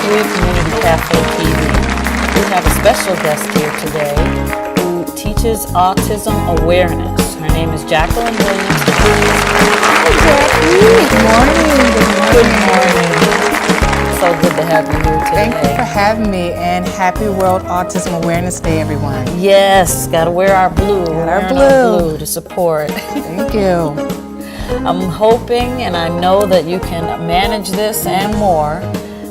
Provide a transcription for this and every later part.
Community Cafe TV. We have a special guest here today who teaches autism awareness. Her name is Jacqueline Williams. Hi, Jackie. Good morning. So good to have you here today. Thank you for having me, and happy World Autism Awareness Day, everyone. Yes, got to wear our blue. Our blue to support. Thank you. I'm hoping, and I know that you can manage this and more,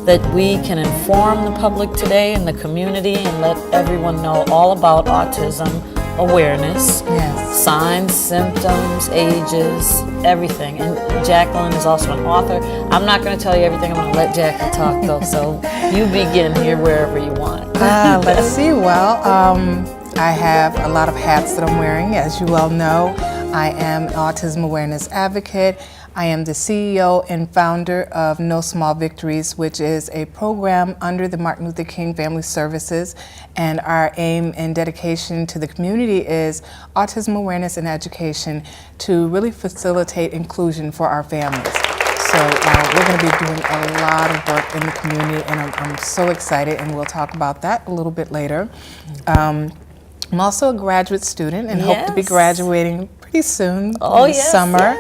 that we can inform the public today and the community and let everyone know all about autism awareness, Yes. signs, symptoms, ages, everything. And Jacqueline is also an author. I'm not going to tell you everything. I'm going to let Jackie talk, though, so you begin here wherever you want. Let's see. Well, I have a lot of hats that I'm wearing, as you well know. I am an autism awareness advocate. I am the CEO and founder of No Small Victories, which is a program under the Martin Luther King Family Services. And our aim and dedication to the community is autism awareness and education to really facilitate inclusion for our families. So we're going to be doing a lot of work in the community, and I'm so excited, and we'll talk about that a little bit later. I'm also a graduate student and hope to be graduating pretty soon this summer.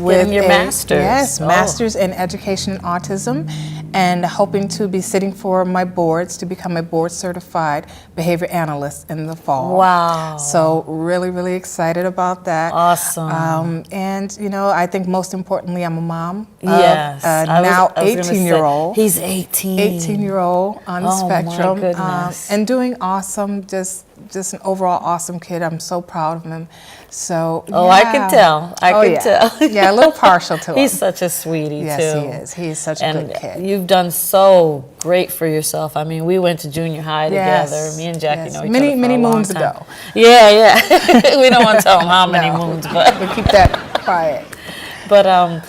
With getting your master's. Yes, master's in education and autism, and hoping to be sitting for my boards to become a board certified behavior analyst in the fall. Wow. So really, really excited about that. Awesome. And you know, I think most importantly, I'm a mom Yes. of a now 18-year-old. He's 18. 18-year-old on the spectrum. My goodness. And doing awesome, just an overall awesome kid. I'm so proud of him. So I can tell. I can tell. Yeah, a little partial to him. He's such a sweetie, yes, too. he is. He is such a good kid. You've done so great for yourself. I mean, we went to junior high together. Me and Jackie know each other for many a long moons time. ago. Yeah. We don't want to tell them how many moons, but we keep that quiet. But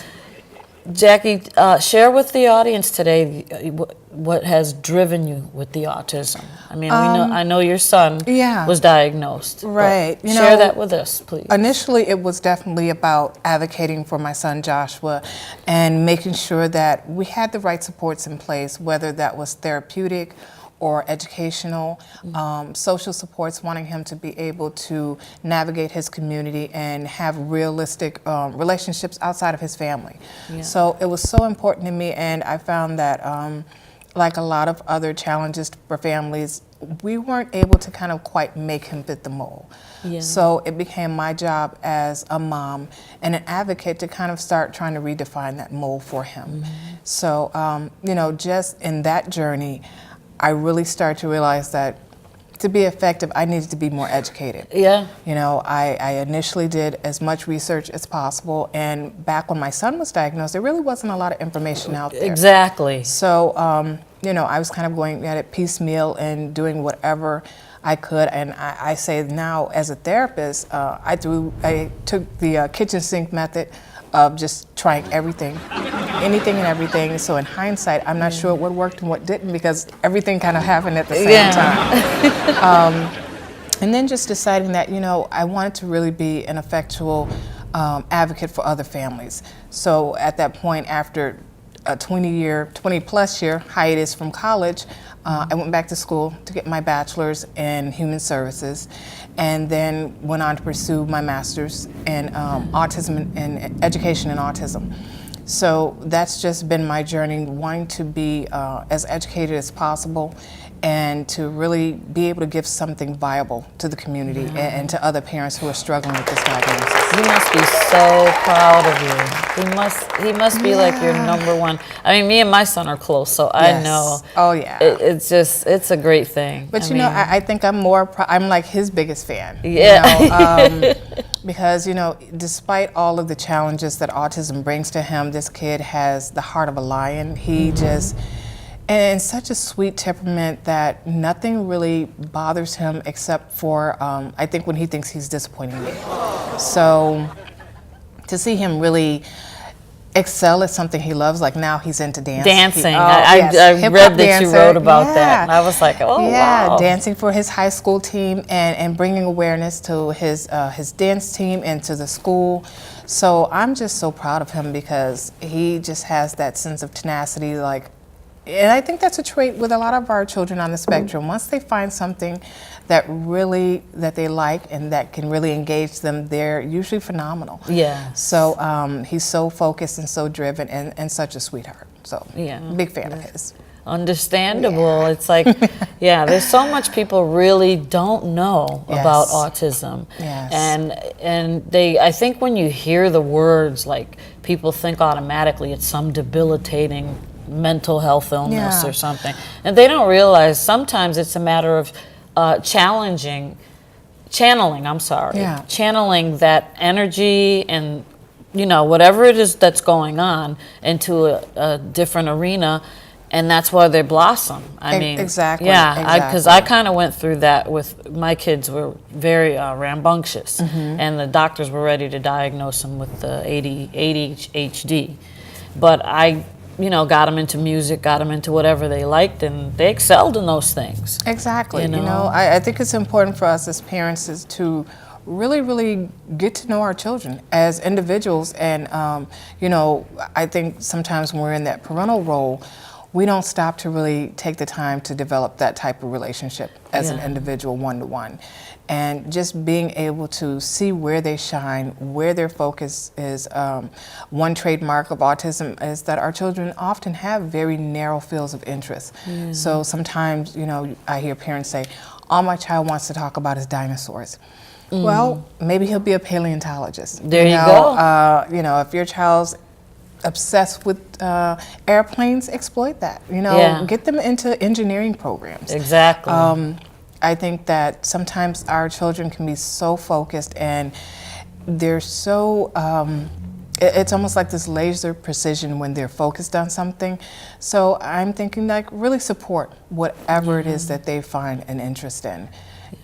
Jackie, share with the audience today what has driven you with the autism. I mean, I know your son was diagnosed. Right. Share that with us, please. Initially, it was definitely about advocating for my son Joshua and making sure that we had the right supports in place, whether that was therapeutic or educational, social supports, wanting him to be able to navigate his community and have realistic relationships outside of his family. Yeah. So it was so important to me, and I found that like a lot of other challenges for families, we weren't able to kind of quite make him fit the mold. Yeah. So it became my job as a mom and an advocate to kind of start trying to redefine that mold for him. Mm-hmm. So, you know, just in that journey, I really started to realize that to be effective, I needed to be more educated. Yeah. You know, I initially did as much research as possible, and back when my son was diagnosed, there really wasn't a lot of information out there. Exactly. So, you know, I was kind of going at it piecemeal and doing whatever I could, and I say now as a therapist, I took the kitchen sink method of just trying anything and everything. So in hindsight, I'm not sure what worked and what didn't, because everything kind of happened at the same time. And then just deciding that, you know, I wanted to really be an effectual advocate for other families. So at that point, after a 20-plus year hiatus from college, I went back to school to get my bachelor's in human services, and then went on to pursue my master's in autism and education in autism. So that's just been my journey, wanting to be as educated as possible and to really be able to give something viable to the community and to other parents who are struggling with this diagnosis. He must be so proud of you. He must be like your number one. I mean, me and my son are close, so I know. Oh yeah. It's a great thing. But I think I'm I'm like his biggest fan. Yeah. You know, because, you know, despite all of the challenges that autism brings to him, this kid has the heart of a lion. He just, and such a sweet temperament that nothing really bothers him except for, I think, when he thinks he's disappointing me. So to see him really excel at something he loves, like now he's into dancing. I read that you wrote about that, and I was like, wow. Dancing for his high school team and bringing awareness to his dance team and to the school. So I'm just so proud of him because he just has that sense of tenacity, like and I think that's a trait with a lot of our children on the spectrum. Once they find something that they like and that can really engage them, they're usually phenomenal. Yeah. So he's so focused and so driven and such a sweetheart. So big fan of his. Understandable. It's like, there's so much people really don't know about autism. Yes. And I think when you hear the words, like, people think automatically it's some debilitating mental health illness or something. And they don't realize sometimes it's a matter of channeling that energy and, whatever it is that's going on into a different arena. And that's why they blossom. I mean, exactly. Yeah, because I kind of went through that with my kids. Were very rambunctious, and the doctors were ready to diagnose them with the ADHD. But I, got them into music, got them into whatever they liked, and they excelled in those things. Exactly. I think it's important for us as parents is to really get to know our children as individuals. And, I think sometimes when we're in that parental role, we don't stop to really take the time to develop that type of relationship as an individual, one-to-one. And just being able to see where they shine, where their focus is. One trademark of autism is that our children often have very narrow fields of interest. So sometimes, I hear parents say, all my child wants to talk about is dinosaurs. Well, maybe he'll be a paleontologist. There you go. If your child's obsessed with airplanes, exploit that. Get them into engineering programs. Exactly. I think that sometimes our children can be so focused and they're so, it's almost like this laser precision when they're focused on something. So I'm thinking, like, really support whatever it is that they find an interest in.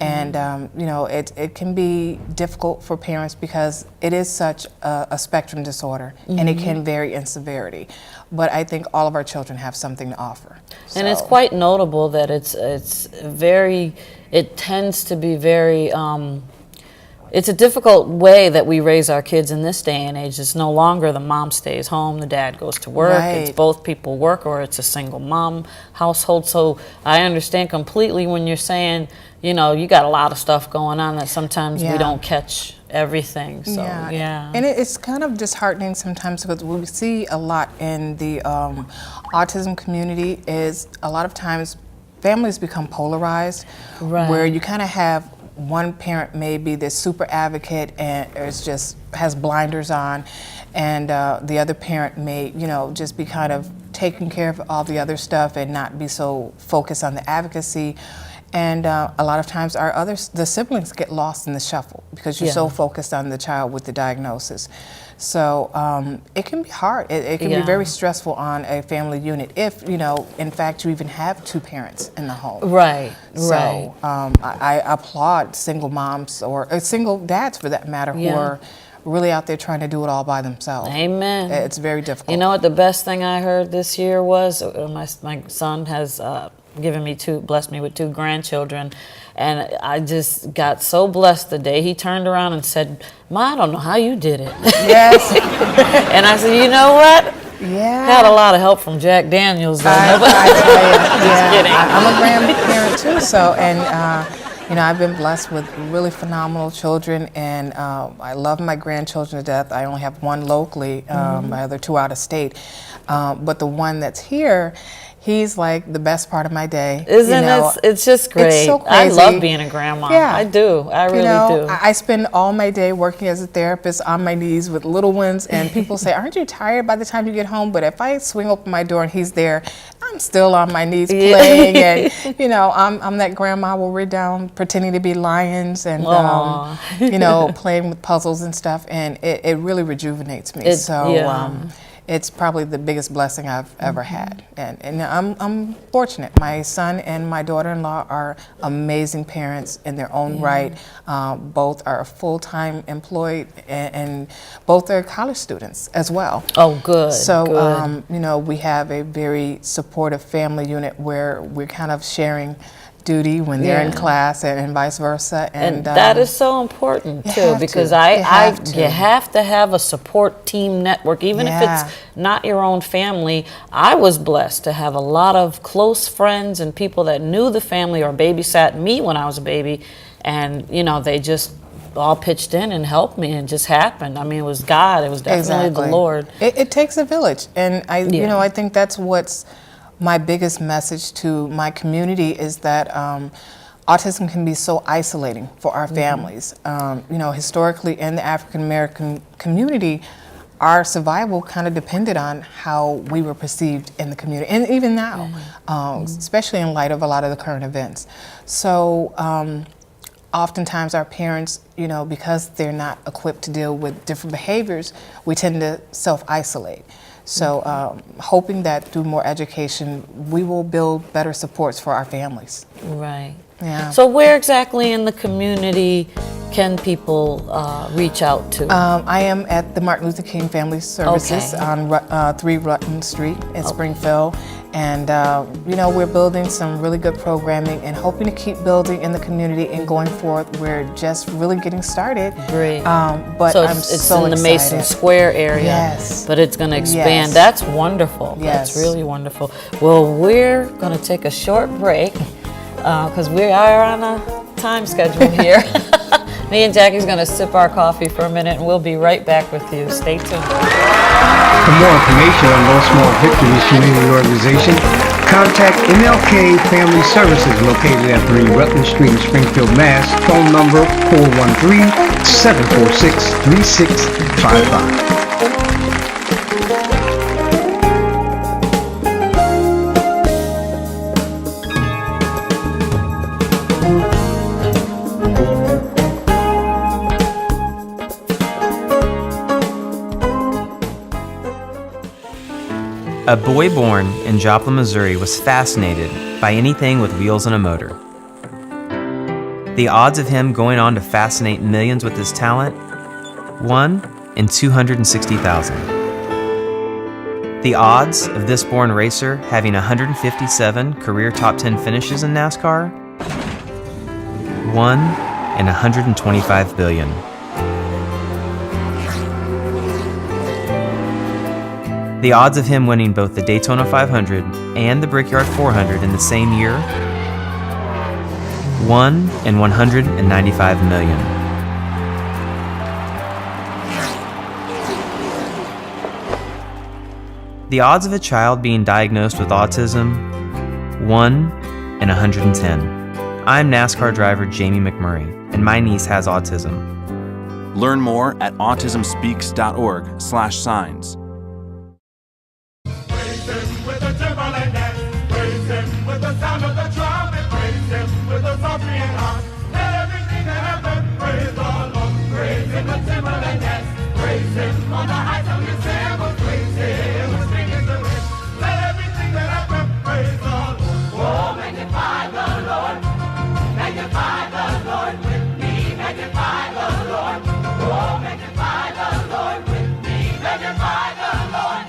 And it can be difficult for parents because it is such a spectrum disorder, and it can vary in severity. But I think all of our children have something to offer. And it's quite notable that it tends to be very. It's a difficult way that we raise our kids in this day and age. It's no longer the mom stays home, the dad goes to work. Right. It's both people work, or it's a single mom household. So I understand completely when you're saying, you got a lot of stuff going on that sometimes we don't catch everything. So and it's kind of disheartening sometimes because what we see a lot in the autism community is a lot of times families become polarized, where you kind of have one parent may be this super advocate and has blinders on, and the other parent may, just be kind of taking care of all the other stuff and not be so focused on the advocacy. And a lot of times the siblings get lost in the shuffle because you're so focused on the child with the diagnosis. So it can be hard. It can be very stressful on a family unit if, in fact, you even have two parents in the home. Right. So I applaud single moms or single dads, for that matter, who are really out there trying to do it all by themselves. Amen. It's very difficult. You know what the best thing I heard this year was? My son has blessed me with 2 grandchildren, and I just got so blessed the day he turned around and said, "Ma, I don't know how you did it." Yes. And I said, you know what? Yeah. Had a lot of help from Jack Daniels. I Just kidding. I'm a grandparent too, so, and I've been blessed with really phenomenal children, and I love my grandchildren to death. I only have one locally, my other 2 out of state, but the one that's here, he's like the best part of my day. Isn't it? It's just great. It's so crazy. I love being a grandma. Yeah. I do. I really do. I spend all my day working as a therapist on my knees with little ones, and people say, "Aren't you tired by the time you get home?" But if I swing open my door and he's there, I'm still on my knees playing, and I'm that grandma where we're down pretending to be lions and playing with puzzles and stuff, and it really rejuvenates me. It's probably the biggest blessing I've ever had, and I'm fortunate. My son and my daughter-in-law are amazing parents in their own right. Both are full-time employed, and both are college students as well. Oh, good. So good. we have a very supportive family unit where we're kind of sharing duty when they're in Yeah. class and vice versa. And that is so important too, have because to. You have to. you have to have a support team network, even if Yeah. it's not your own family. I was blessed to have a lot of close friends and people that knew the family or babysat me when I was a baby, and they just all pitched in and helped me, and it just happened. I mean, it was God. It was definitely the Lord. It takes a village, and Yeah. I think that's what's my biggest message to my community is that autism can be so isolating for our families. Historically in the African American community, our survival kind of depended on how we were perceived in the community, and even now, especially in light of a lot of the current events. So oftentimes our parents, because they're not equipped to deal with different behaviors, we tend to self-isolate. So hoping that through more education, we will build better supports for our families. Right. Yeah. So where exactly in the community can people reach out to? I am at the Martin Luther King Family Services Okay. on 3 Rutland Street in Springfield. And, we're building some really good programming and hoping to keep building in the community and going forward. We're just really getting started. Great. But So I'm it's so in the excited. Mason Square area. Yes. But it's going to expand. Yes. That's wonderful. Yes. That's really wonderful. Well, we're going to take a short break because we are on a time schedule here. Me and Jackie's going to sip our coffee for a minute, and we'll be right back with you. Stay tuned. For more information on No Small Victories Community Organization, contact MLK Family Services located at 3 Rutland Street in Springfield, Mass. Phone number 413-746-3655. A boy born in Joplin, Missouri was fascinated by anything with wheels and a motor. The odds of him going on to fascinate millions with his talent? 1 in 260,000. The odds of this born racer having 157 career top 10 finishes in NASCAR? 1 in 125 billion. The odds of him winning both the Daytona 500 and the Brickyard 400 in the same year? 1 in 195 million. The odds of a child being diagnosed with autism? 1 in 110. I'm NASCAR driver Jamie McMurray, and my niece has autism. Learn more at autismspeaks.org/signs. Praise him with the Timberland dance. Praise him with the sound of the trumpet. Praise him with the Psalterian harp. Let everything that hath breath praise the Lord. Praise him with Timberland dance. Praise him on the heights of his cymbals. Praise him with string instruments. Let everything that hath breath praise the Lord. Oh, magnify the Lord. Magnify the Lord with me. Magnify the Lord. Oh, magnify the Lord with me. Magnify the Lord.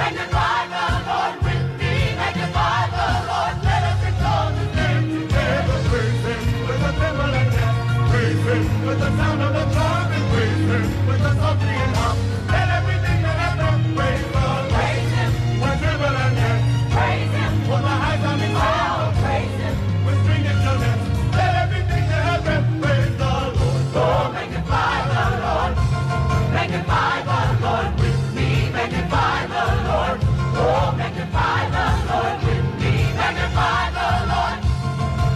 Magnify the Lord with me, magnify the Lord, let us exalt his name together. Praise him with the Timberland dance, praise him with the sound of the trumpet, praise him with the Psalterian harp. Let everything that hath breath praise the Lord. Praise him with Timberland dance, praise him with the heights of his cymbals, praise him with string instruments. Let everything that hath breath praise the Lord. So magnify the Lord, magnify the Lord with me, magnify the Lord. Oh, magnify the Lord with me, magnify the Lord.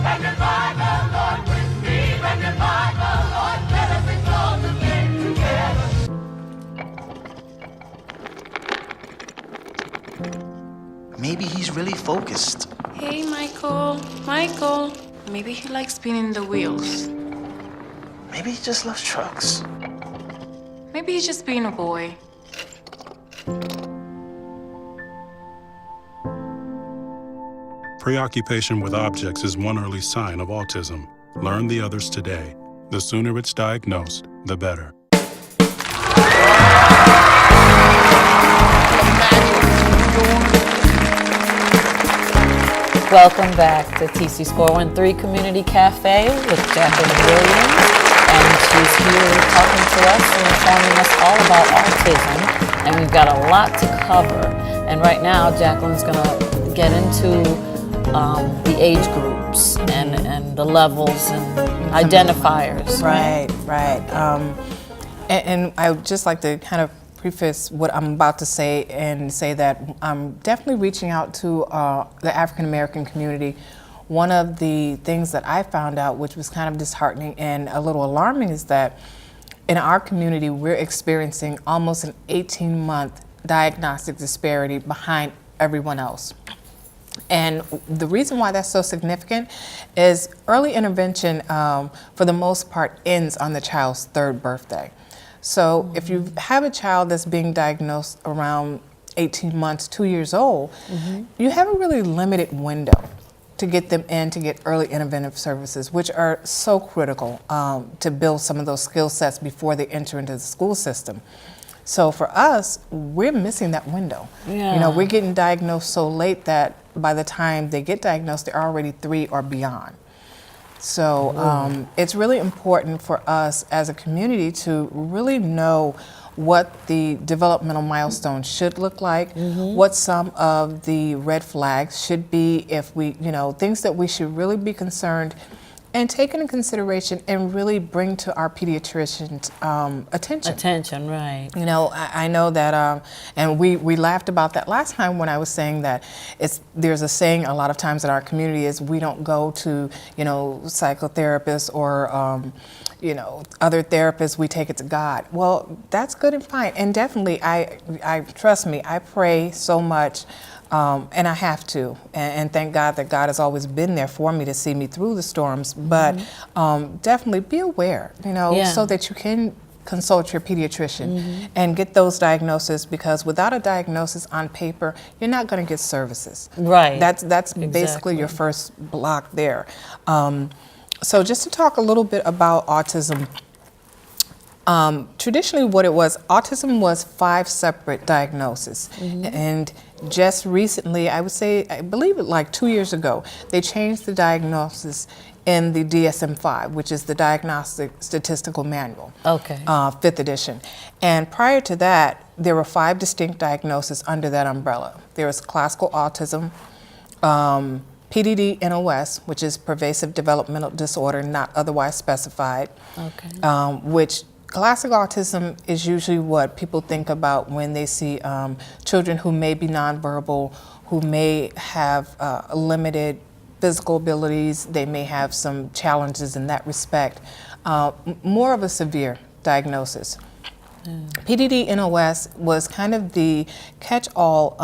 Magnify the Lord with me, magnify the Lord. Let us exalt his name together. Maybe he's really focused. Hey, Michael. Michael. Maybe he likes spinning the wheels. Maybe he just loves trucks. Maybe he's just being a boy. Preoccupation with objects is one early sign of autism. Learn the others today. The sooner it's diagnosed, the better. Welcome back to TC's 413 Community Cafe with Jacqueline Williams. And she's here talking to us and informing us all about autism. And we've got a lot to cover. And right now, Jacqueline's going to get into the age groups and the levels and identifiers. Right. And I would just like to kind of preface what I'm about to say and say that I'm definitely reaching out to the African American community. One of the things that I found out, which was kind of disheartening and a little alarming, is that in our community we're experiencing almost an 18-month diagnostic disparity behind everyone else. And the reason why that's so significant is early intervention, for the most part, ends on the child's 3rd birthday. So if you have a child that's being diagnosed around 18 months, 2 years old, you have a really limited window to get them in to get early interventive services, which are so critical to build some of those skill sets before they enter into the school system. So for us, we're missing that window. Yeah. You know, we're getting diagnosed so late that by the time they get diagnosed, they're already 3 or beyond. So it's really important for us as a community to really know what the developmental milestones should look like, what some of the red flags should be, if we, you know, things that we should really be concerned and take into consideration and really bring to our pediatricians' attention. Attention, right. You know, I know that, and we laughed about that last time when I was saying that there's a saying a lot of times in our community is we don't go to, you know, psychotherapists or, you know, other therapists, we take it to God. Well, that's good and fine. And definitely, I trust me, I pray so much. And I have to, and thank God that God has always been there for me to see me through the storms, but definitely be aware, you know, so that you can consult your pediatrician and get those diagnoses, because without a diagnosis on paper, you're not going to get services. Right. That's basically your first block there. So just to talk a little bit about autism. Traditionally what it was, autism was 5 separate diagnoses. And just recently, I believe it like 2 years ago, they changed the diagnosis in the DSM-5, which is the Diagnostic Statistical Manual, 5th edition. And prior to that, there were 5 distinct diagnoses under that umbrella. There was classical autism, PDD-NOS, which is pervasive developmental disorder not otherwise specified, which classic autism is usually what people think about when they see children who may be nonverbal, who may have limited physical abilities, they may have some challenges in that respect, more of a severe diagnosis. PDD-NOS was kind of the catch-all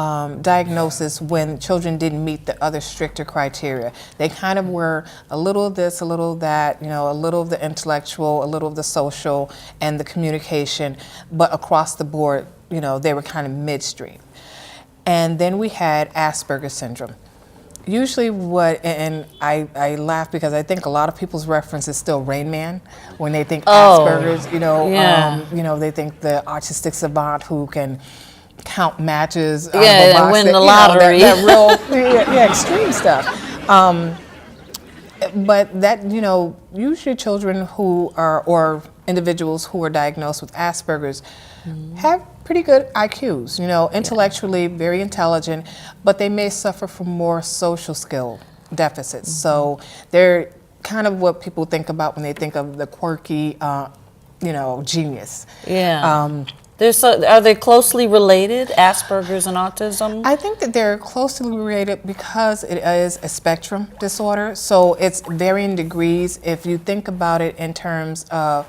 diagnosis when children didn't meet the other stricter criteria. They kind of were a little of this, a little of that, you know, a little of the intellectual, a little of the social, and the communication, but across the board, you know, they were kind of midstream. And then we had Asperger's syndrome. Usually and I laugh because I think a lot of people's reference is still Rain Man when they think Asperger's, you know, they think the autistic savant who can count matches out of a box, win the lottery. That real, extreme stuff. But that, you know, usually children who are, or individuals who are diagnosed with Asperger's have pretty good IQs, you know, intellectually very intelligent, but they may suffer from more social skill deficits. So they're kind of what people think about when they think of the quirky, you know, genius. Are they closely related, Asperger's and autism? I think that they're closely related because it is a spectrum disorder, so it's varying degrees. If you think about it in terms of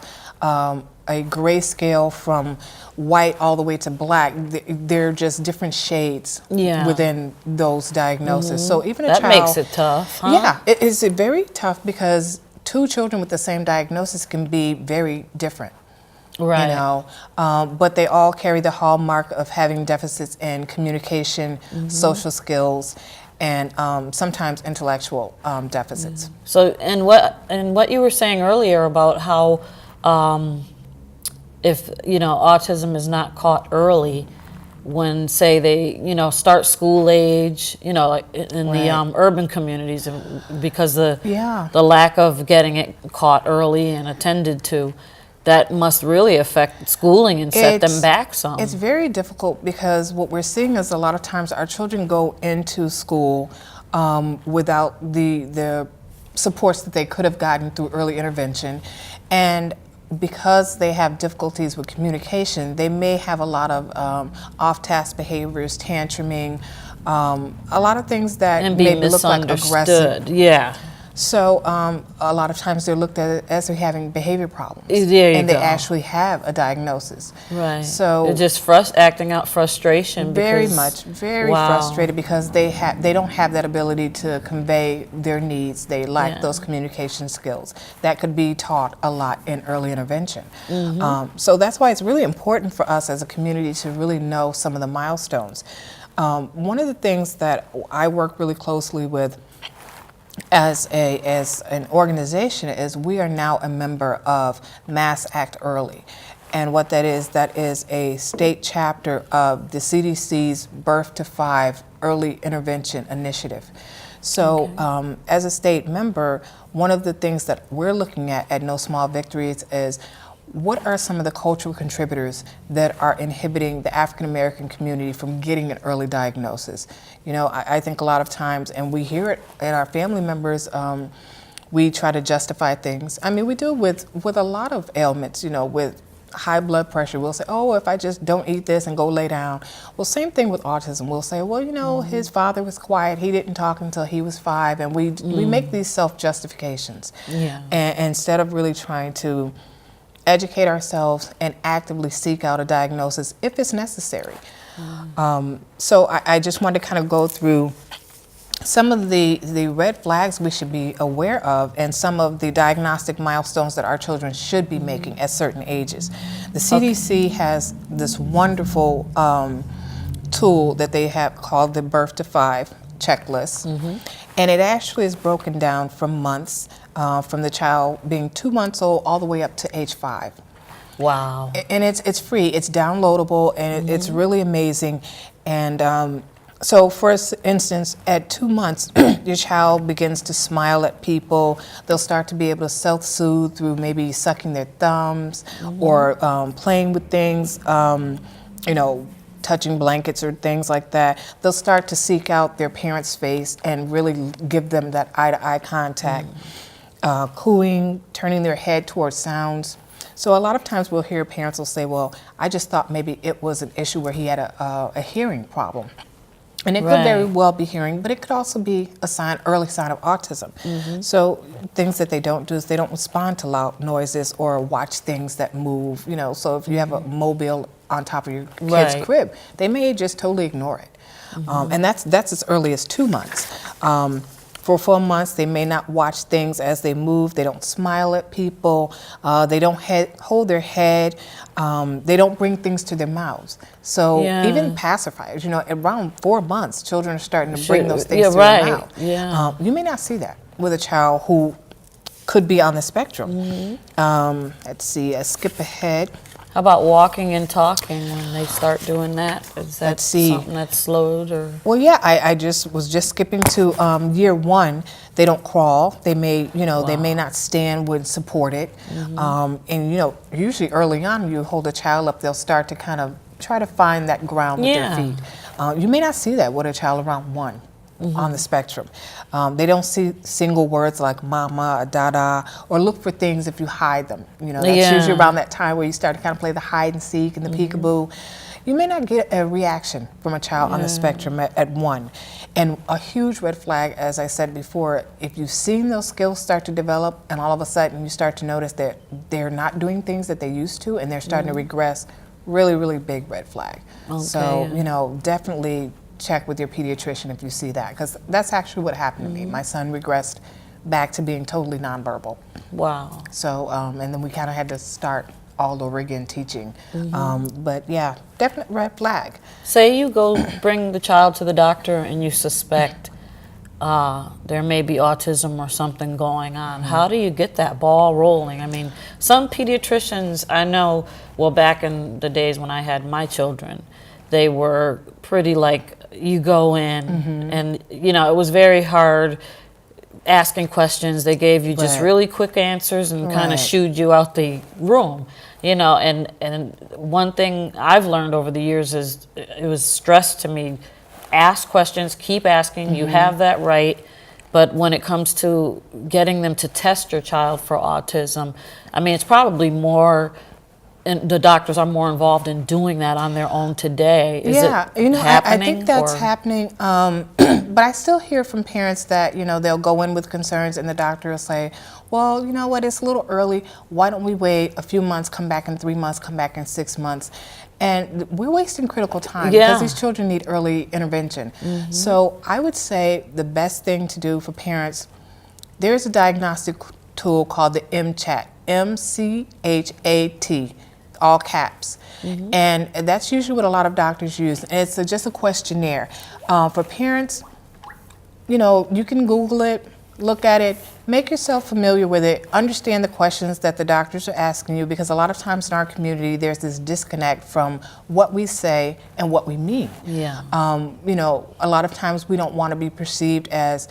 a gray scale from white all the way to black, they're just different shades within those diagnoses. So even a child... That makes it tough, huh? Yeah, it is very tough because 2 children with the same diagnosis can be very different. Right. You know, but they all carry the hallmark of having deficits in communication, social skills, and sometimes intellectual deficits. So, and what you were saying earlier about how if, you know, autism is not caught early, when, say, they, start school age, like in the urban communities, because the lack of getting it caught early and attended to, that must really affect schooling and set them back some. It's very difficult because what we're seeing is a lot of times our children go into school without the supports that they could have gotten through early intervention, and because they have difficulties with communication, they may have a lot of off-task behaviors, tantruming, a lot of things that and maybe look like aggressive. Yeah. So a lot of times they're looked at as they're having behavior problems. There you and go. they actually have a diagnosis. Right. So they're just acting out frustration. Very because, frustrated because they don't have that ability to convey their needs. They lack those communication skills. That could be taught a lot in early intervention. So that's why it's really important for us as a community to really know some of the milestones. One of the things that I work really closely with as an organization is we are now a member of Mass Act Early. And what that is a state chapter of the CDC's Birth to 5 Early Intervention Initiative. So as a state member, one of the things that we're looking at No Small Victories is what are some of the cultural contributors that are inhibiting the African American community from getting an early diagnosis? I think a lot of times, and we hear it in our family members, we try to justify things. I mean, we do with a lot of ailments, with high blood pressure. We'll say, oh, if I just don't eat this and go lay down. Well, same thing with autism. We'll say, well, his father was quiet. He didn't talk until he was 5. And we make these self-justifications. And instead of really trying to educate ourselves and actively seek out a diagnosis if it's necessary. So I just wanted to kind of go through some of the red flags we should be aware of and some of the diagnostic milestones that our children should be making at certain ages. The CDC has this wonderful tool that they have called the Birth to 5 checklist. And it actually is broken down from months, from the child being 2 months old all the way up to age 5. Wow. And it's free, it's downloadable, and it's really amazing. And so for instance, at 2 months, your child begins to smile at people. They'll start to be able to self-soothe through maybe sucking their thumbs or playing with things, touching blankets or things like that. They'll start to seek out their parents' face and really give them that eye-to-eye contact. Cooing, turning their head towards sounds. So a lot of times we'll hear parents will say, well, I just thought maybe it was an issue where he had a hearing problem. And it could very well be hearing, but it could also be a early sign of autism. So things that they don't do is they don't respond to loud noises or watch things that move. So if you have a mobile on top of your kid's crib, they may just totally ignore it. And that's as early as 2 months. For 4 months, they may not watch things as they move. They don't smile at people. They don't hold their head. They don't bring things to their mouths. So even pacifiers, around 4 months, children are starting to bring those things to their mouth. You may not see that with a child who could be on the spectrum. Let's see, skip ahead. How about walking and talking when they start doing that? Is that something that's slowed or? Well, yeah, I was just skipping to year 1. They don't crawl. They may, they may not stand when supported. And usually early on, you hold a child up, they'll start to kind of try to find that ground with their feet. You may not see that with a child around 1. On the spectrum. They don't see single words like mama, dada, or look for things if you hide them. That's usually around that time where you start to kind of play the hide and seek and the peekaboo. You may not get a reaction from a child on the spectrum at 1. And a huge red flag, as I said before, if you've seen those skills start to develop and all of a sudden you start to notice that they're not doing things that they used to and they're starting to regress, really, really big red flag. So, definitely check with your pediatrician if you see that, because that's actually what happened to me. My son regressed back to being totally nonverbal. Wow. So, and then we kind of had to start all over again teaching. But yeah, definite red flag. Say you go bring the child to the doctor and you suspect there may be autism or something going on. How do you get that ball rolling? I mean, some pediatricians I know, well, back in the days when I had my children, they were pretty like, you go in, and you know, it was very hard asking questions. They gave you just really quick answers and kind of shooed you out the room, you know. And one thing I've learned over the years is it was stressed to me: ask questions, keep asking. You have that right. But when it comes to getting them to test your child for autism, I mean, it's probably more, and the doctors are more involved in doing that on their own today. Is it you know, I happening, think that's or? happening. But I still hear from parents that, you know, they'll go in with concerns and the doctor will say, well, you know what, it's a little early. Why don't we wait a few months, come back in 3 months, come back in 6 months? And we're wasting critical time because these children need early intervention. So I would say the best thing to do for parents, there's a diagnostic tool called the MCHAT, M-C-H-A-T, all caps. And that's usually what a lot of doctors use. And it's just a questionnaire. For parents, you know, you can Google it, look at it, make yourself familiar with it, understand the questions that the doctors are asking you, because a lot of times in our community there's this disconnect from what we say and what we mean. You know, a lot of times we don't want to be perceived as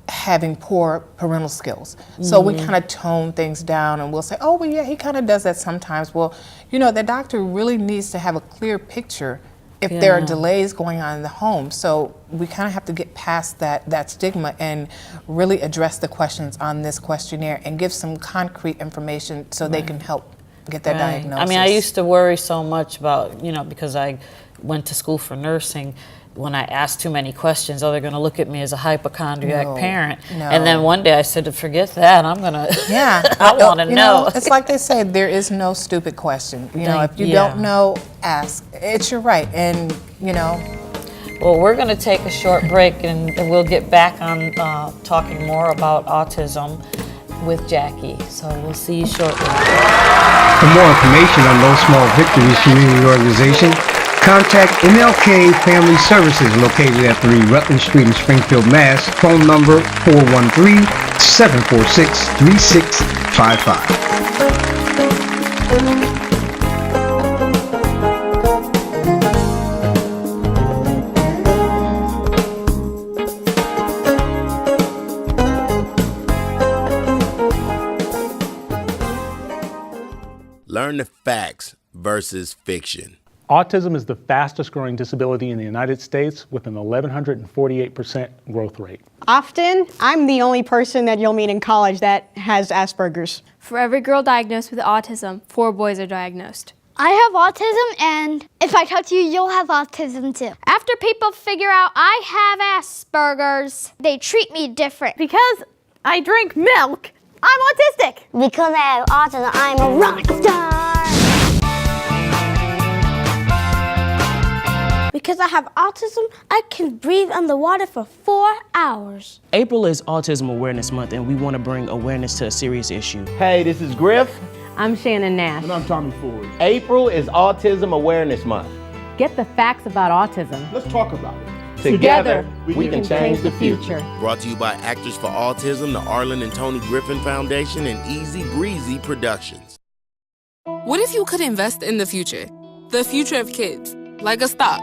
having poor parental skills. So we kind of tone things down and we'll say, oh, well, yeah, he kind of does that sometimes. Well, you know, the doctor really needs to have a clear picture if there are delays going on in the home. So we kind of have to get past that stigma and really address the questions on this questionnaire and give some concrete information so they can help get that diagnosis. I mean, I used to worry so much about, you know, because I went to school for nursing, when I asked too many questions, they're going to look at me as a hypochondriac parent. And then one day I said, forget that, I'm going to, I want to know. It's like they say, there is no stupid question. You know, if you don't know, ask. It's your right, and, you know. Well, we're going to take a short break, and we'll get back on talking more about autism with Jackie. So we'll see you shortly. For more information on Those Small Victories Community Organization, contact MLK Family Services located at 3 Rutland Street in Springfield, Mass. Phone number 413-746-3655. Learn the facts versus fiction. Autism is the fastest growing disability in the United States with an 1,148% growth rate. Often, I'm the only person that you'll meet in college that has Asperger's. For every girl diagnosed with autism, 4 boys are diagnosed. I have autism, and if I talk to you, you'll have autism too. After people figure out I have Asperger's, they treat me different. Because I drink milk, I'm autistic. Because I have autism, I'm a rock star. Because I have autism, I can breathe underwater for 4 hours. April is Autism Awareness Month, and we want to bring awareness to a serious issue. Hey, this is Griff. I'm Shannon Nash. And I'm Tommy Ford. April is Autism Awareness Month. Get the facts about autism. Let's talk about it. Together, we can change the future. Brought to you by Actors for Autism, the Arlen and Tony Griffin Foundation, and Easy Breezy Productions. What if you could invest in the future of kids, like a stock?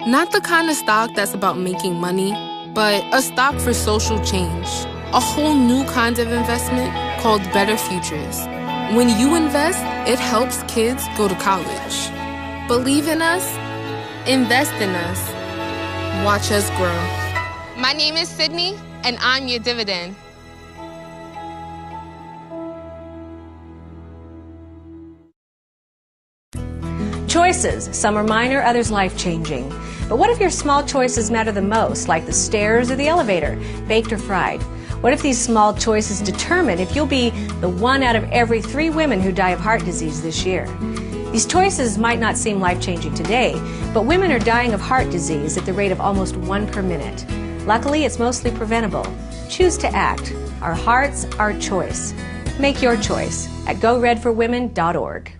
Not the kind of stock that's about making money, but a stock for social change. A whole new kind of investment called Better Futures. When you invest, it helps kids go to college. Believe in us, invest in us, watch us grow. My name is Sydney, and I'm your dividend. Choices. Some are minor, others life-changing. But what if your small choices matter the most, like the stairs or the elevator, baked or fried? What if these small choices determine if you'll be the 1 out of every 3 women who die of heart disease this year? These choices might not seem life-changing today, but women are dying of heart disease at the rate of almost 1 per minute. Luckily, it's mostly preventable. Choose to act. Our hearts, our choice. Make your choice at goredforwomen.org.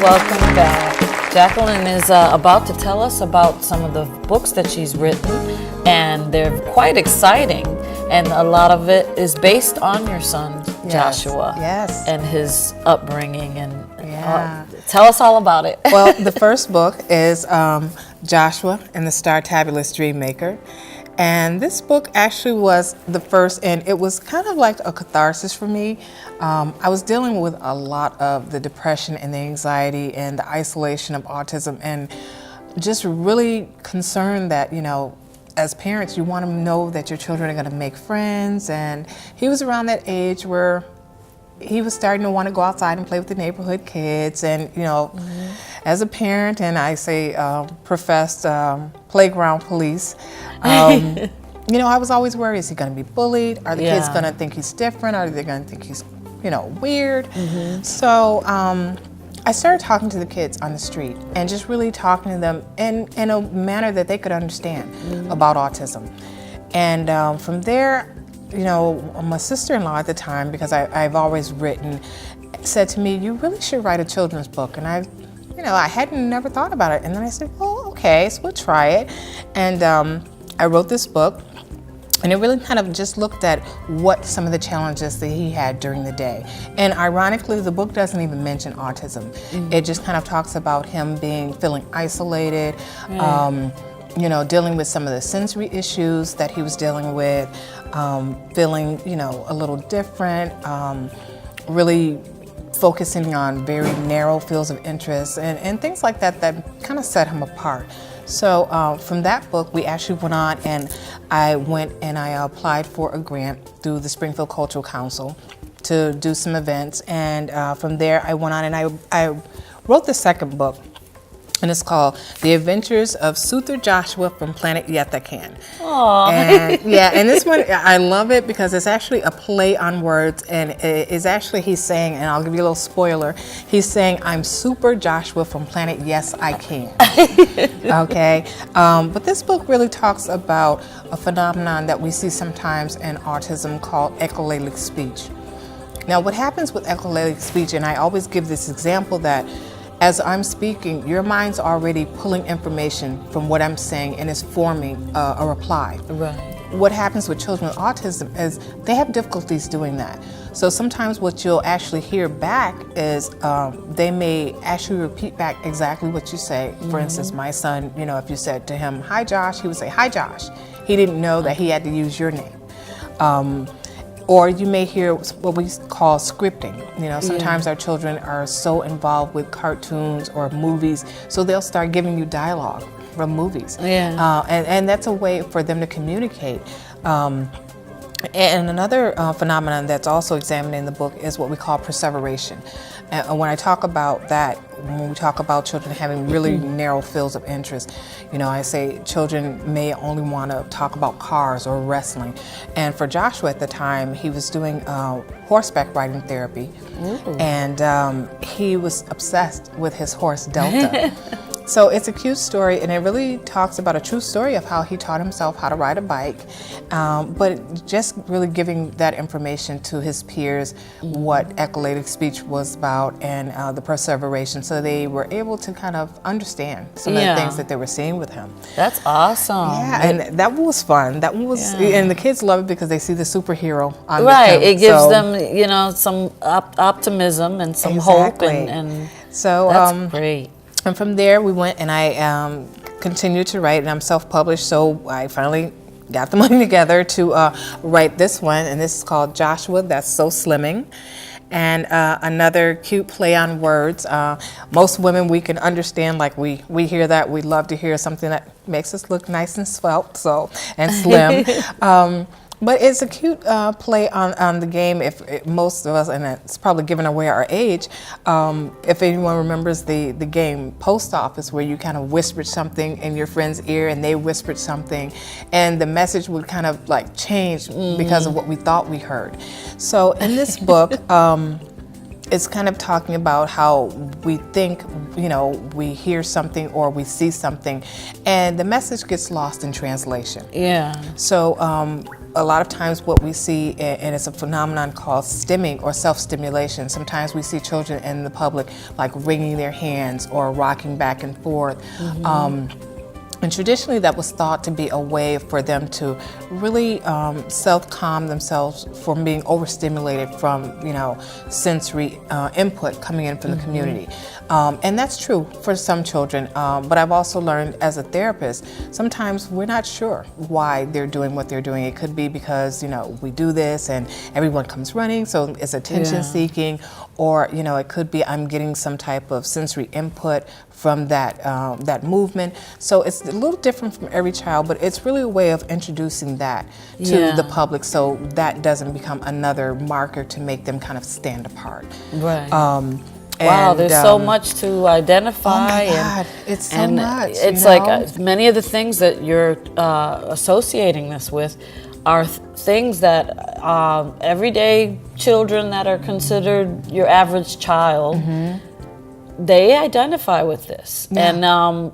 Welcome back. Jacqueline is about to tell us about some of the books that she's written, and they're quite exciting. And a lot of it is based on your son, Joshua. Yes. And his upbringing. And tell us all about it. Well, the first book is Joshua and the Star-Tabulous Dream Maker. And this book actually was the first, and it was kind of like a catharsis for me. I was dealing with a lot of the depression and the anxiety and the isolation of autism, and just really concerned that, you know, as parents, you want to know that your children are going to make friends. And he was around that age where he was starting to want to go outside and play with the neighborhood kids. And, you know, as a parent, and I say professed playground police, you know, I was always worried, is he going to be bullied? Are the kids going to think he's different? Are they going to think he's, you know, weird? So I started talking to the kids on the street and just really talking to them in a manner that they could understand about autism. And from there, you know, my sister-in-law at the time, because I've always written, said to me, you really should write a children's book. And I hadn't never thought about it. And then I said, oh, okay, so we'll try it. And I wrote this book. And it really kind of just looked at what some of the challenges that he had during the day. And ironically, the book doesn't even mention autism. It just kind of talks about him feeling isolated, you know, dealing with some of the sensory issues that he was dealing with, feeling, you know, a little different, really focusing on very narrow fields of interest and things like that that kind of set him apart. So from that book, we actually went on, and I went and I applied for a grant through the Springfield Cultural Council to do some events. And from there, I went on and I wrote the second book, and it's called The Adventures of Suther Joshua from Planet Yethakan. And this one, I love it because it's actually a play on words, and it's actually, he's saying, and I'll give you a little spoiler, he's saying, I'm Super Joshua from Planet Yes I Can. Okay, but this book really talks about a phenomenon that we see sometimes in autism called echolalic speech. Now, what happens with echolalic speech, and I always give this example that as I'm speaking, your mind's already pulling information from what I'm saying and is forming a reply. Right. What happens with children with autism is they have difficulties doing that. So sometimes what you'll actually hear back is they may actually repeat back exactly what you say. For instance, my son, you know, if you said to him, hi Josh, he would say, hi Josh. He didn't know that he had to use your name. Or you may hear what we call scripting. You know, sometimes our children are so involved with cartoons or movies, so they'll start giving you dialogue from movies. And that's a way for them to communicate. And another phenomenon that's also examined in the book is what we call perseveration. And when I talk about that, when we talk about children having really narrow fields of interest, you know, I say children may only want to talk about cars or wrestling. And for Joshua at the time, he was doing horseback riding therapy. And he was obsessed with his horse, Delta. So it's a cute story, and it really talks about a true story of how he taught himself how to ride a bike, but just really giving that information to his peers, what echolalic speech was about, and the perseveration, so they were able to kind of understand some of the things that they were seeing with him. That's awesome. Yeah, and that one was fun. That one was, and the kids love it because they see the superhero on Right, him. it gives them, you know, some optimism and some hope, and so that's great. And from there, we went and I continued to write, and I'm self-published, so I finally got the money together to write this one, and this is called Joshua, That's So Slimming. And another cute play on words. Most women, we can understand, like we hear that, we love to hear something that makes us look nice and svelte, and slim. But it's a cute play on the game. If most of us, and it's probably giving away our age, if anyone remembers the game Post Office, where you kind of whispered something in your friend's ear and they whispered something, and the message would kind of like change because of what we thought we heard. So in this book, it's kind of talking about how we think, you know, we hear something or we see something, and the message gets lost in translation. So a lot of times what we see, and it's a phenomenon called stimming or self-stimulation. Sometimes we see children in the public like wringing their hands or rocking back and forth. And traditionally that was thought to be a way for them to really self-calm themselves from being overstimulated from, sensory input coming in from the community. And that's true for some children, but I've also learned as a therapist, sometimes we're not sure why they're doing what they're doing. It could be because, we do this and everyone comes running, so it's attention seeking, or, it could be I'm getting some type of sensory input from that movement. So it's a little different from every child, but it's really a way of introducing that to the public so that doesn't become another marker to make them kind of stand apart. Right. Wow, there's so much to identify. Oh my God, it's so much. It's like many of the things that you're associating this with are things that everyday children that are considered your average child, they identify with this, and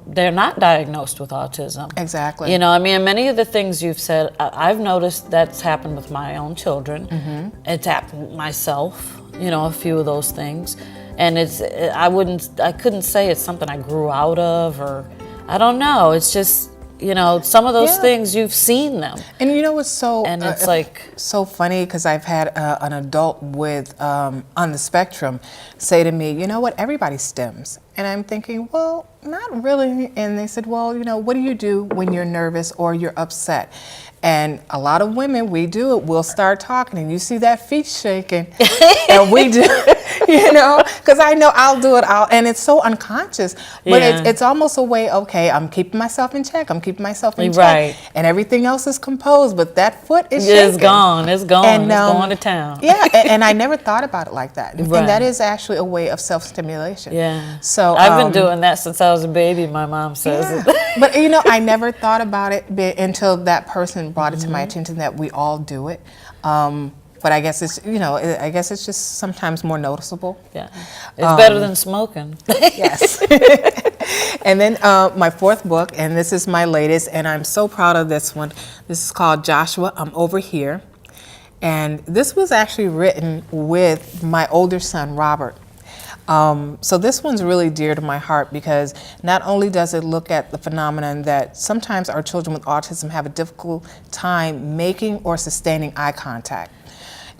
they're not diagnosed with autism. Exactly. Many of the things you've said, I've noticed that's happened with my own children. It's happened with myself, a few of those things. And I couldn't say it's something I grew out of, or I don't know. It's just, some of those things, you've seen them. And what's so, and it's so funny, because I've had an adult with on the spectrum say to me, everybody stims. And I'm thinking, well, not really. And they said, well, what do you do when you're nervous or you're upset? And a lot of women, we do it. We'll start talking, and you see that feet shaking, and we do, because I know I'll do it. And it's so unconscious, but it's almost a way. Okay, I'm keeping myself in check. I'm keeping myself in check, and everything else is composed. But that foot is shaking. It's gone. It's gone. And, it's going to town. Yeah, and I never thought about it like that. Right. And that is actually a way of self-stimulation. Yeah. So I've been doing that since I was a baby. My mom says it. But I never thought about it until that person brought it to my attention that we all do it. But I guess it's it's just sometimes more noticeable. Yeah, it's better than smoking. Yes. And then my fourth book, and this is my latest, and I'm so proud of this one. This is called Joshua, I'm Over Here. And this was actually written with my older son, Robert. So this one's really dear to my heart, because not only does it look at the phenomenon that sometimes our children with autism have a difficult time making or sustaining eye contact.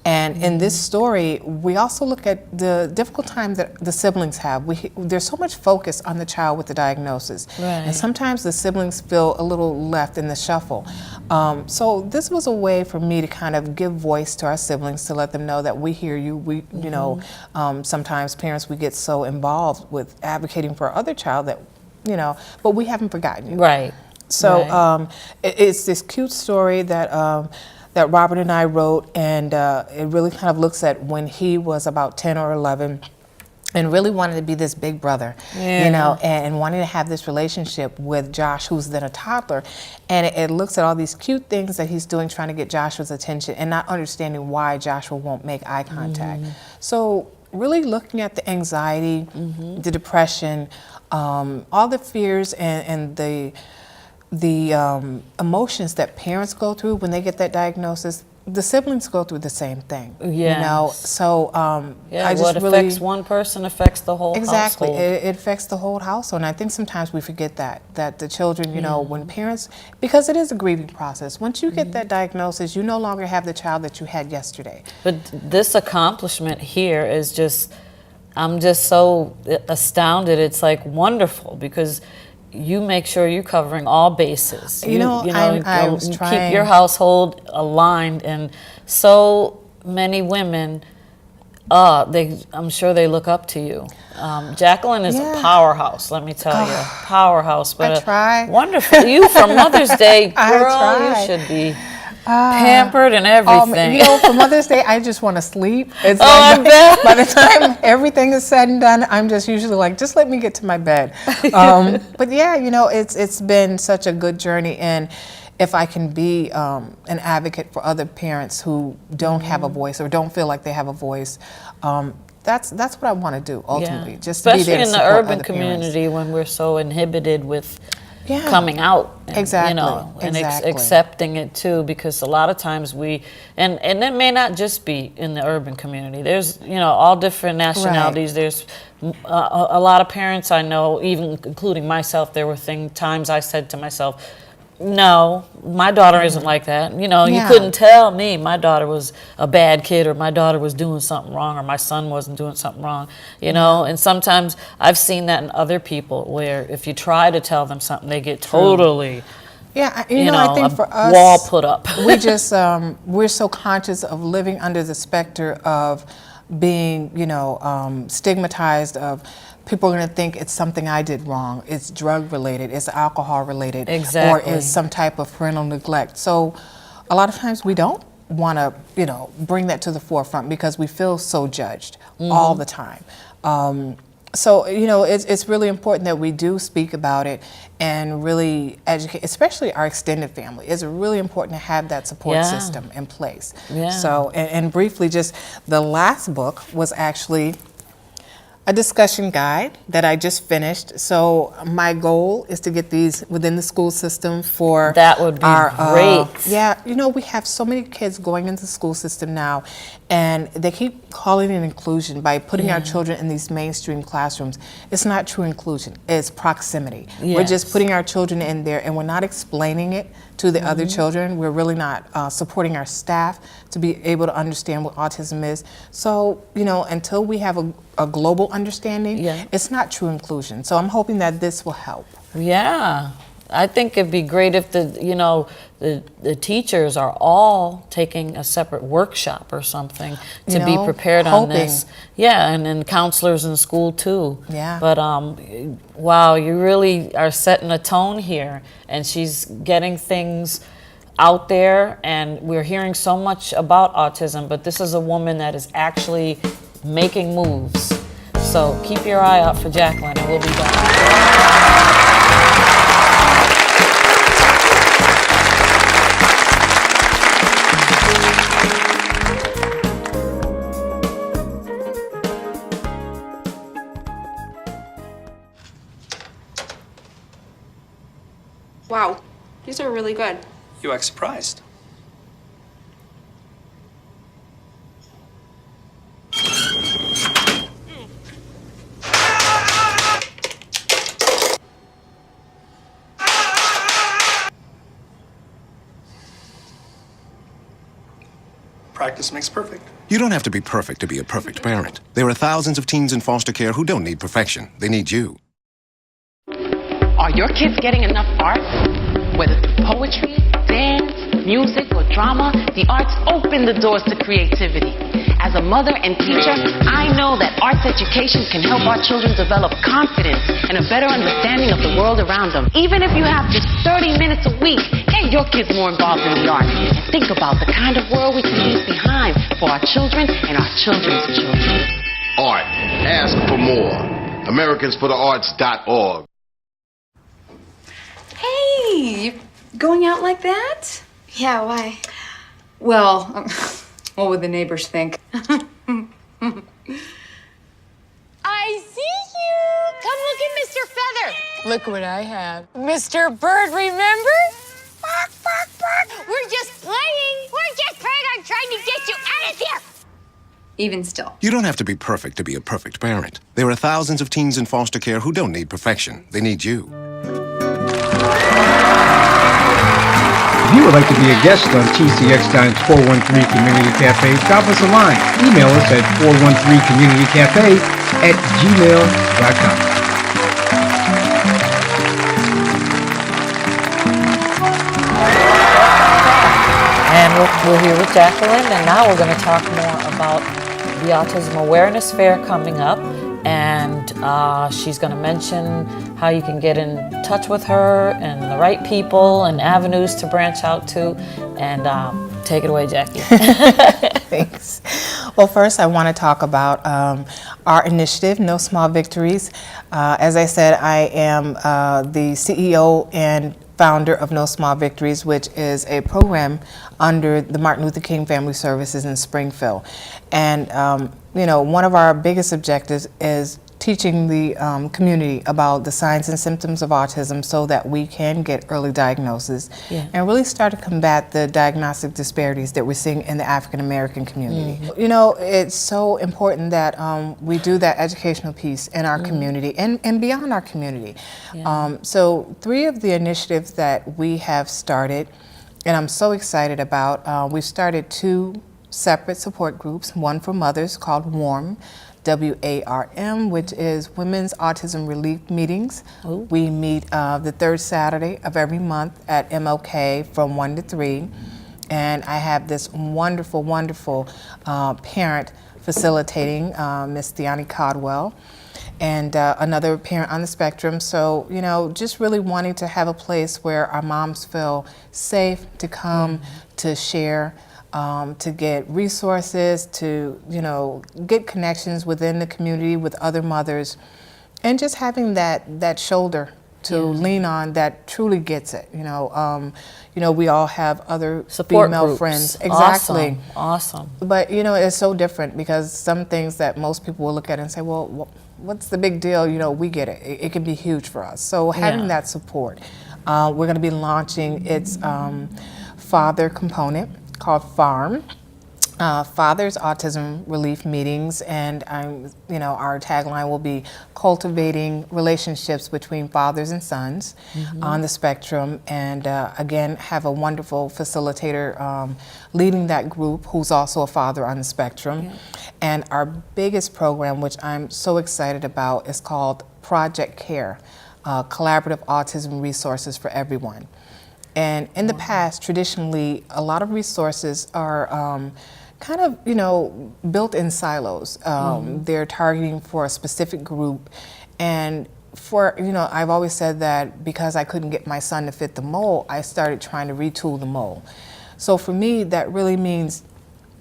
And in this story, we also look at the difficult time that the siblings have. There's so much focus on the child with the diagnosis. Right. And sometimes the siblings feel a little left in the shuffle. So this was a way for me to kind of give voice to our siblings, to let them know that we hear you. We, sometimes parents, we get so involved with advocating for our other child that, but we haven't forgotten you. Right. So it's this cute story that that Robert and I wrote, and it really kind of looks at when he was about 10 or 11 and really wanted to be this big brother, and wanting to have this relationship with Josh, who's then a toddler. And it looks at all these cute things that he's doing, trying to get Joshua's attention, and not understanding why Joshua won't make eye contact. So really looking at the anxiety, the depression, all the fears and the emotions that parents go through when they get that diagnosis, the siblings go through the same thing. So I just what affects one person affects the whole exactly. household. It affects the whole household, and I think sometimes we forget that the children, when parents, because it is a grieving process. Once you get that diagnosis, you no longer have the child that you had yesterday. But this accomplishment here is just, I'm just so astounded. It's like wonderful, because you make sure you're covering all bases. I was trying. Keep your household aligned, and so many women, I'm sure they look up to you. Jacqueline is a powerhouse, let me tell you, powerhouse. But I try. Wonderful. You for Mother's Day, girl, you should be pampered and everything. For Mother's Day, I just want to sleep. It's I bet. By the time everything is said and done, I'm just usually like, just let me get to my bed. But it's been such a good journey, and if I can be an advocate for other parents who don't have a voice or don't feel like they have a voice, that's what I want to do ultimately. Just especially to be there in the urban community when we're so inhibited with coming out, and, accepting it too, because a lot of times and it may not just be in the urban community. There's all different nationalities. There's A lot of parents I know, even including myself, there were times I said to myself, no, my daughter isn't like that. You know, you couldn't tell me my daughter was a bad kid, or my daughter was doing something wrong, or my son wasn't doing something wrong, you know. And sometimes I've seen that in other people, where if you try to tell them something, they get totally, you know, I think for us, wall put up. we just, we're so conscious of living under the specter of being, you know, stigmatized, of people are going to think it's something I did wrong, it's drug related, it's alcohol related, Exactly. or it's some type of parental neglect. So a lot of times we don't want to, you know, bring that to the forefront because we feel so judged all the time. So, you know, it's really important that we do speak about it and really educate, especially our extended family. It's really important to have that support system in place. So, and briefly, just the last book was actually a discussion guide that I just finished. So my goal is to get these within the school system for that would be great. Yeah, you know, we have so many kids going into the school system now, and they keep calling it inclusion by putting our children in these mainstream classrooms. It's not true inclusion, it's proximity. We're just putting our children in there, and we're not explaining it to the other children. We're really not supporting our staff to be able to understand what autism is. So, you know, until we have a global understanding, it's not true inclusion. So I'm hoping that this will help. Yeah, I think it'd be great if the teachers are all taking a separate workshop or something to be prepared on this. Yeah, and then counselors in school too. Yeah. But wow, you really are setting a tone here, and she's getting things out there, and we're hearing so much about autism, but this is a woman that is actually making moves. So keep your eye out for Jacqueline, and we'll be back. Wow, these are really good. You act surprised. Practice makes perfect. You don't have to be perfect to be a perfect parent. There are thousands of teens in foster care who don't need perfection. They need you. Are your kids getting enough art? Whether through poetry, dance, music, or drama, the arts open the doors to creativity. As a mother and teacher, I know that arts education can help our children develop confidence and a better understanding of the world around them. Even if you have just 30 minutes a week, get your kids more involved in the arts and think about the kind of world we can leave behind for our children and our children's children. Art. Ask for more. AmericansForTheArts.org. Hey, you going out like that? Yeah, why? Well, what would the neighbors think? I see you! Come look at Mr. Feather! Look what I have. Mr. Bird, remember? Bark, bark, bark! We're just playing! We're just playing! I'm trying to get you out of here! Even still. You don't have to be perfect to be a perfect parent. There are thousands of teens in foster care who don't need perfection. They need you. If you would like to be a guest on TC Eckstein's 413 Community Cafe, drop us a line. Email us at 413communitycafe@gmail.com. And we're here with Jacqueline, and now we're going to talk more about the Autism Awareness Fair coming up. And she's going to mention how you can get in touch with her and the right people and avenues to branch out to. And take it away, Jackie. Thanks. Well, first I want to talk about our initiative, No Small Victories. As I said, I am the CEO and founder of No Small Victories, which is a program under the Martin Luther King Family Services in Springfield. And you know, one of our biggest objectives is teaching the community about the signs and symptoms of autism so that we can get early diagnosis and really start to combat the diagnostic disparities that we're seeing in the African American community. You know, it's so important that we do that educational piece in our community and beyond our community. So 3 of the initiatives that we have started, and I'm so excited about, we've started 2 separate support groups, one for mothers called WARM, WARM, which is Women's Autism Relief Meetings. We meet the 3rd Saturday of every month at MLK from 1 to 3. And I have this wonderful, wonderful parent facilitating, Miss Deani Codwell, and another parent on the spectrum. So, you know, just really wanting to have a place where our moms feel safe to come, to share, to get resources, to, you know, get connections within the community with other mothers, and just having that shoulder to lean on that truly gets it. You know, we all have other support female groups. friends. Exactly. Awesome. But, you know, it's so different because some things that most people will look at and say, well, what's the big deal? You know, we get it. It can be huge for us. So having that support. We're going to be launching its father component called FARM, Father's Autism Relief Meetings, and you know, our tagline will be cultivating relationships between fathers and sons on the spectrum, and again, have a wonderful facilitator leading that group who's also a father on the spectrum. And our biggest program, which I'm so excited about, is called Project CARE, Collaborative Autism Resources for Everyone. And in the past, traditionally, a lot of resources are kind of, you know, built in silos. They're targeting for a specific group. And for, you know, I've always said that because I couldn't get my son to fit the mold, I started trying to retool the mold. So for me, that really means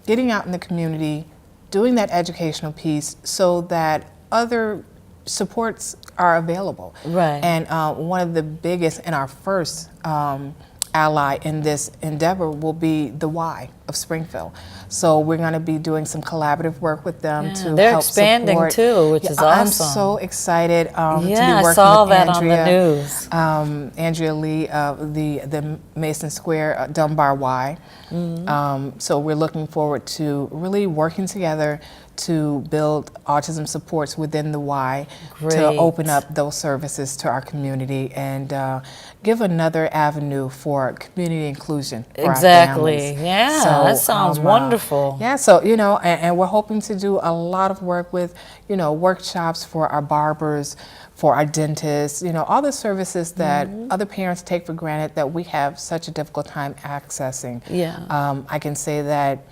getting out in the community, doing that educational piece so that other supports are available. Right. And one of the biggest and our first ally in this endeavor will be the Y of Springfield. So we're going to be doing some collaborative work with them to they're help expanding support. too, which is awesome. I'm so excited to be working I saw with that Andrea, on the news. Andrea Lee of the Mason Square Dunbar Y. So we're looking forward to really working together to build autism supports within the Y, to open up those services to our community and give another avenue for community inclusion for our families. Yeah, so, that sounds wonderful. Yeah, so, you know, and we're hoping to do a lot of work with, you know, workshops for our barbers, for our dentists, you know, all the services that other parents take for granted that we have such a difficult time accessing. I can say that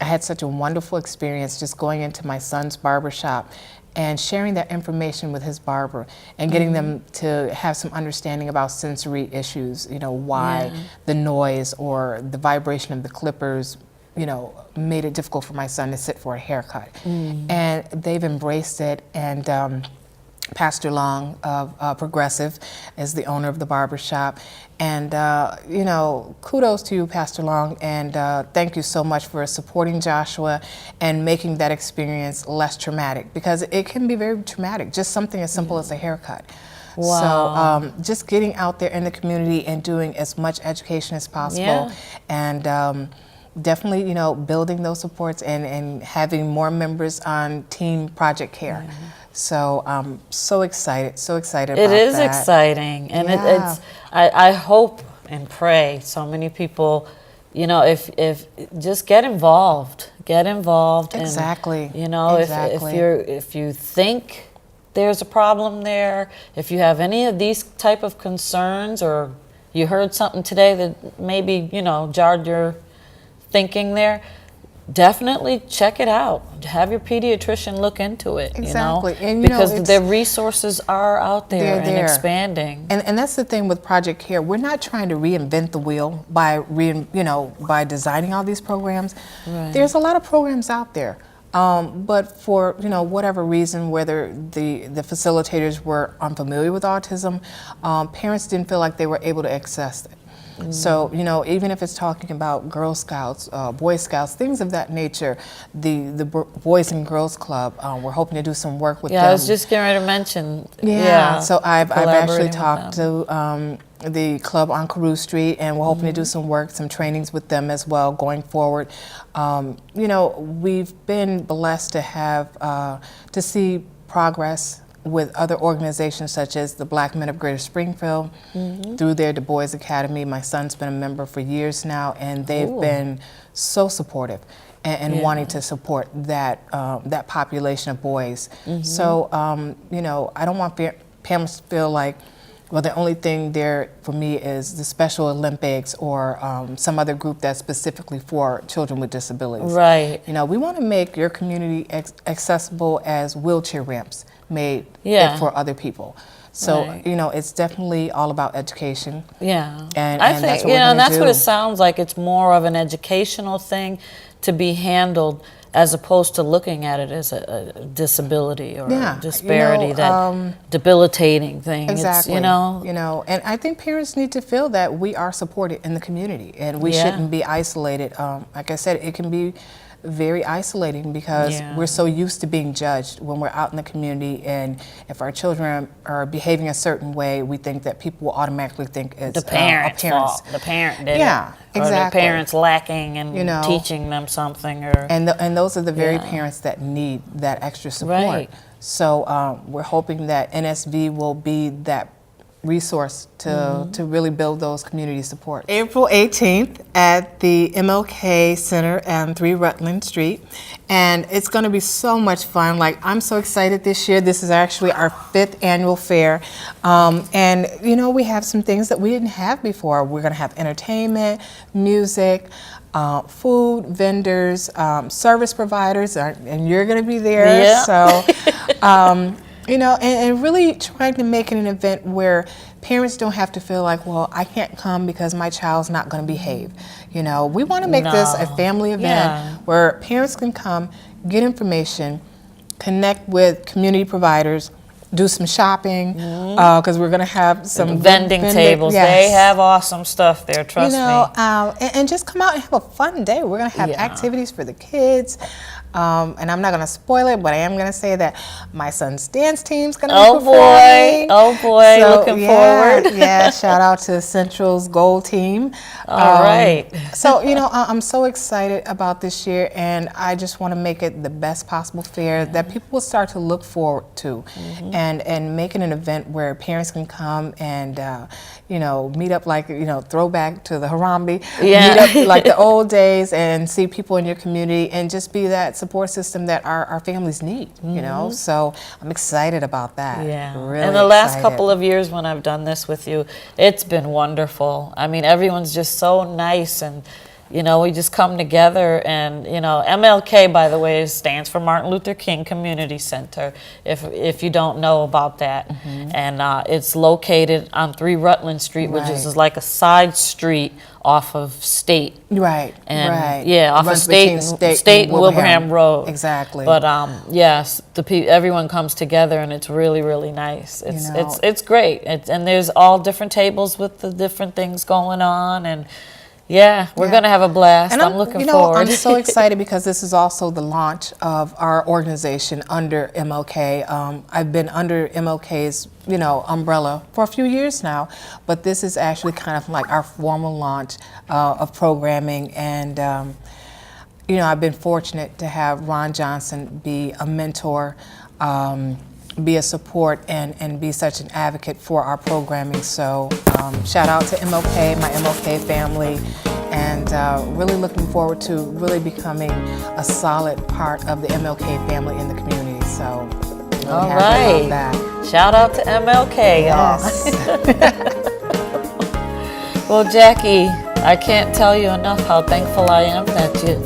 I had such a wonderful experience just going into my son's barber shop and sharing that information with his barber and getting them to have some understanding about sensory issues, you know, why the noise or the vibration of the clippers, you know, made it difficult for my son to sit for a haircut. And they've embraced it, and Pastor Long of Progressive is the owner of the barber shop. And, you know, kudos to you, Pastor Long, and thank you so much for supporting Joshua and making that experience less traumatic, because it can be very traumatic, just something as simple as a haircut. Wow. So just getting out there in the community and doing as much education as possible, and definitely, you know, building those supports and having more members on Team Project CARE. So I'm so excited about that. It is exciting, and it's. I hope and pray so many people, you know, if just get involved. Exactly. And, you know, if you think there's a problem there, if you have any of these type of concerns, or you heard something today that maybe, you know, jarred your thinking there, definitely check it out. Have your pediatrician look into it. Exactly. You know, and, you because know, the resources are out there and there. expanding. And that's the thing with Project CARE. We're not trying to reinvent the wheel by by designing all these programs. There's a lot of programs out there. But for, you know, whatever reason, whether the facilitators were unfamiliar with autism, parents didn't feel like they were able to access it. So, you know, even if it's talking about Girl Scouts, Boy Scouts, things of that nature, the Boys and Girls Club, we're hoping to do some work with them. Yeah, I was just getting ready to mention. Yeah, so I've actually collaborating with talked to the club on Carew Street, and we're hoping to do some work, some trainings with them as well going forward. You know, we've been blessed to have, to see progress with other organizations such as the Black Men of Greater Springfield through their Du Bois Academy. My son's been a member for years now, and they've been so supportive and wanting to support that that population of boys. So, you know, I don't want parents to feel like, well, the only thing there for me is the Special Olympics or some other group that's specifically for children with disabilities. Right. You know, we want to make your community accessible as wheelchair ramps made for other people. So, you know, it's definitely all about education. Yeah. And I think, that's what you we're know, gonna that's do. what it sounds like. It's more of an educational thing to be handled as opposed to looking at it as a disability or a disparity, you know, that debilitating thing. Exactly. It's, you know, and I think parents need to feel that we are supported in the community and we shouldn't be isolated. Like I said, it can be very isolating because we're so used to being judged when we're out in the community, and if our children are behaving a certain way, we think that people will automatically think it's the parent's fault. The parent did it. Or the parent's lacking in you know, teaching them something. Or and those are the very parents that need that extra support. Right. So we're hoping that NSV will be that resource to really build those community support. April 18th at the MLK Center on 3 Rutland Street, and it's going to be so much fun. Like, I'm so excited this year. This is actually our 5th annual fair, and you know, we have some things that we didn't have before. We're going to have entertainment, music, food, vendors, service providers, and you're going to be there. So. You know, and really trying to make it an event where parents don't have to feel like, well, I can't come because my child's not going to behave. You know, we want to make this a family event where parents can come, get information, connect with community providers, do some shopping, because we're going to have some vending tables. They have awesome stuff there, trust me. me. And just come out and have a fun day. We're going to have activities for the kids. And I'm not going to spoil it, but I am going to say that my son's dance team's going to be performing. Oh boy, so, looking forward. Yeah, shout out to Central's Gold Team. All right. So, you know, I'm so excited about this year, and I just want to make it the best possible fair that people will start to look forward to, and make it an event where parents can come and, you know, meet up like, you know, throwback to the Harambe, meet up like the old days and see people in your community and just be that support system that our families need, you know. So I'm excited about that. Yeah. Really and the last excited. couple of years when I've done this with you, it's been wonderful. I mean, everyone's just so nice, and you know, we just come together. And you know, MLK, by the way, stands for Martin Luther King Community Center, if you don't know about that. And it's located on 3 Rutland Street, which is like a side street off of State. And yeah, off of State and Wilbraham Road. Exactly. But yes, everyone comes together, and it's really, really nice. It's great. And there's all different tables with the different things going on, and yeah, we're going to have a blast. And I'm looking you know, forward. I'm so excited because this is also the launch of our organization under MLK. I've been under MLK's, you know, umbrella for a few years now, but this is actually kind of like our formal launch of programming. And, you know, I've been fortunate to have Ron Johnson be a mentor, be a support, and be such an advocate for our programming. So shout out to MLK, my MLK family, and really looking forward to really becoming a solid part of the MLK family in the community. So really all happy right. about that. Shout out to MLK, y'all. Well, Jackie, I can't tell you enough how thankful I am that you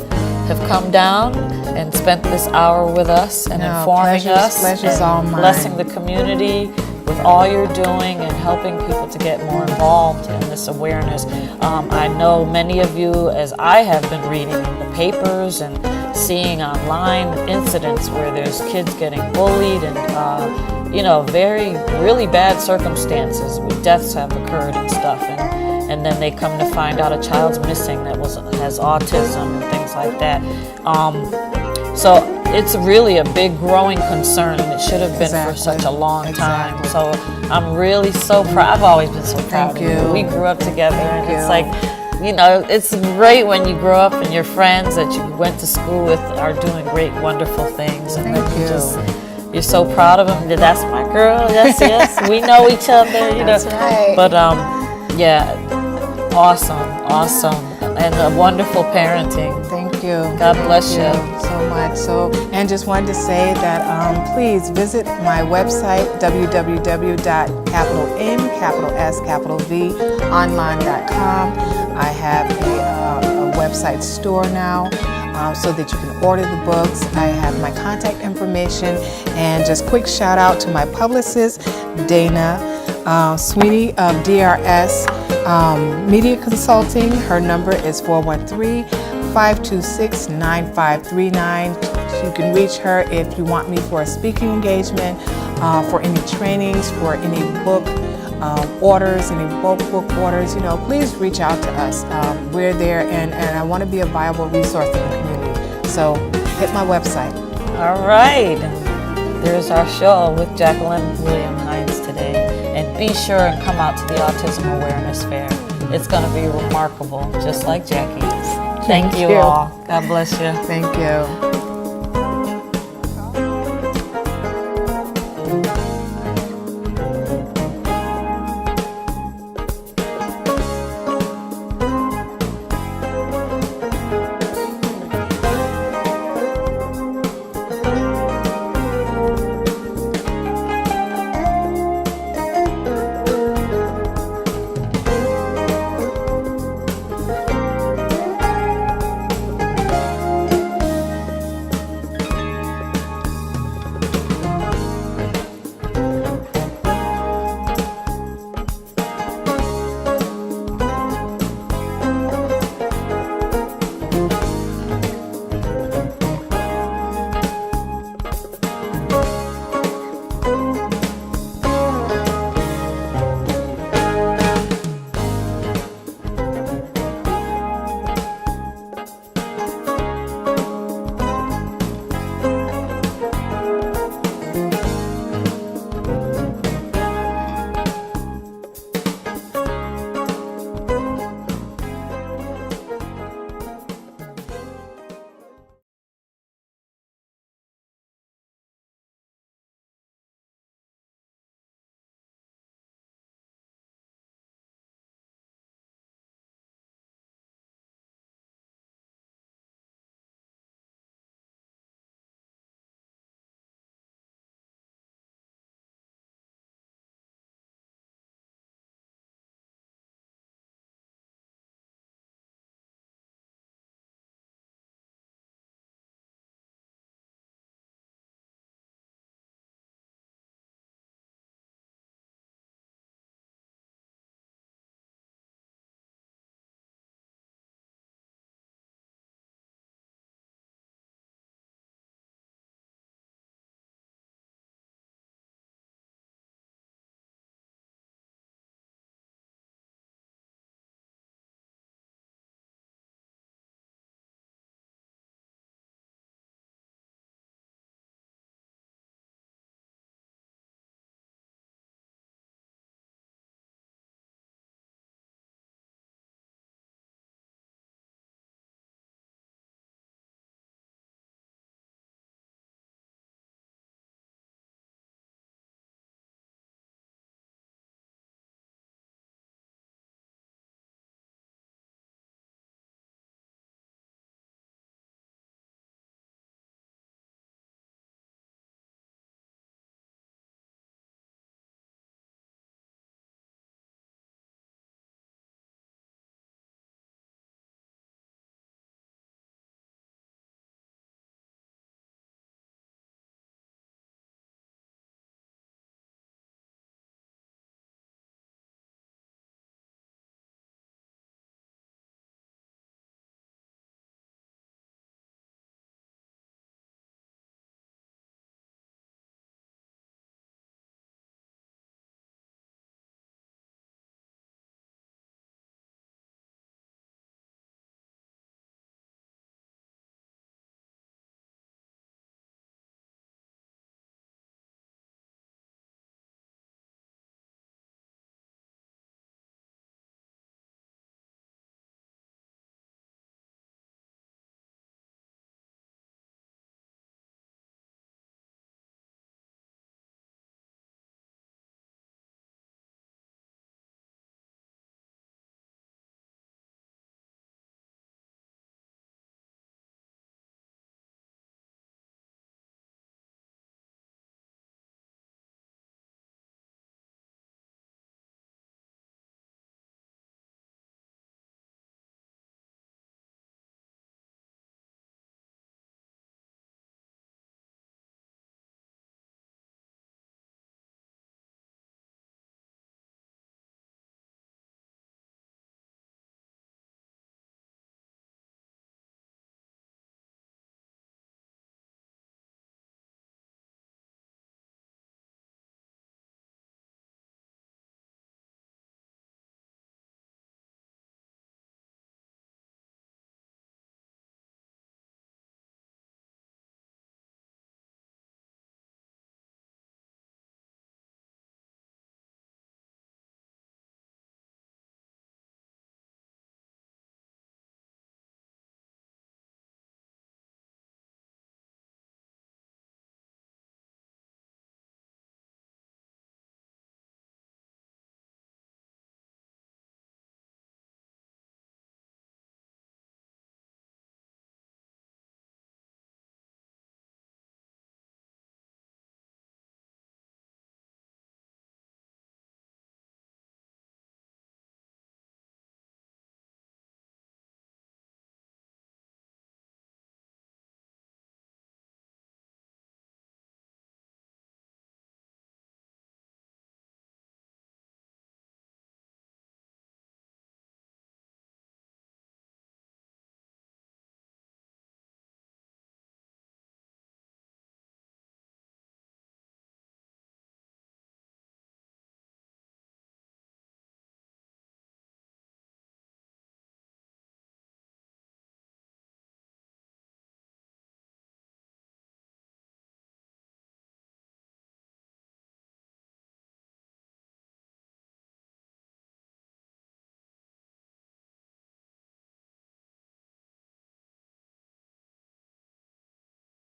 have come down and spent this hour with us and informing us and blessing the community with all you're doing and helping people to get more involved in this awareness. I know many of you, as I have been reading in the papers and seeing online incidents where there's kids getting bullied and you know, really bad circumstances where deaths have occurred and stuff. And and then they come to find out a child's missing that has autism and things like that. So it's really a big growing concern, and it should have been for such a long time. So I'm really so proud. I've always been so proud of you. We grew up together, and it's like, you know, it's great when you grow up and your friends that you went to school with are doing great, wonderful things. And you're so proud of them. That's my girl. Yes, we know each other. You know. Right. But yeah, awesome, and a wonderful parenting. Thank you. God bless you so much. So, and just wanted to say that please visit my website, www.online.com. I have a website store now, so that you can order the books. I have my contact information, and just quick shout out to my publicist, Dana Sweeney of DRS Media Consulting. Her number is 413-526-9539. You can reach her if you want me for a speaking engagement, for any trainings, for any book orders, any book orders. You know, please reach out to us. We're there, and I want to be a viable resource in the community. So hit my website. All right. There's our show with Jacqueline William Hines today. And be sure and come out to the Autism Awareness Fair. It's going to be remarkable, just like Jackie's. Thank you all. God bless you. Thank you.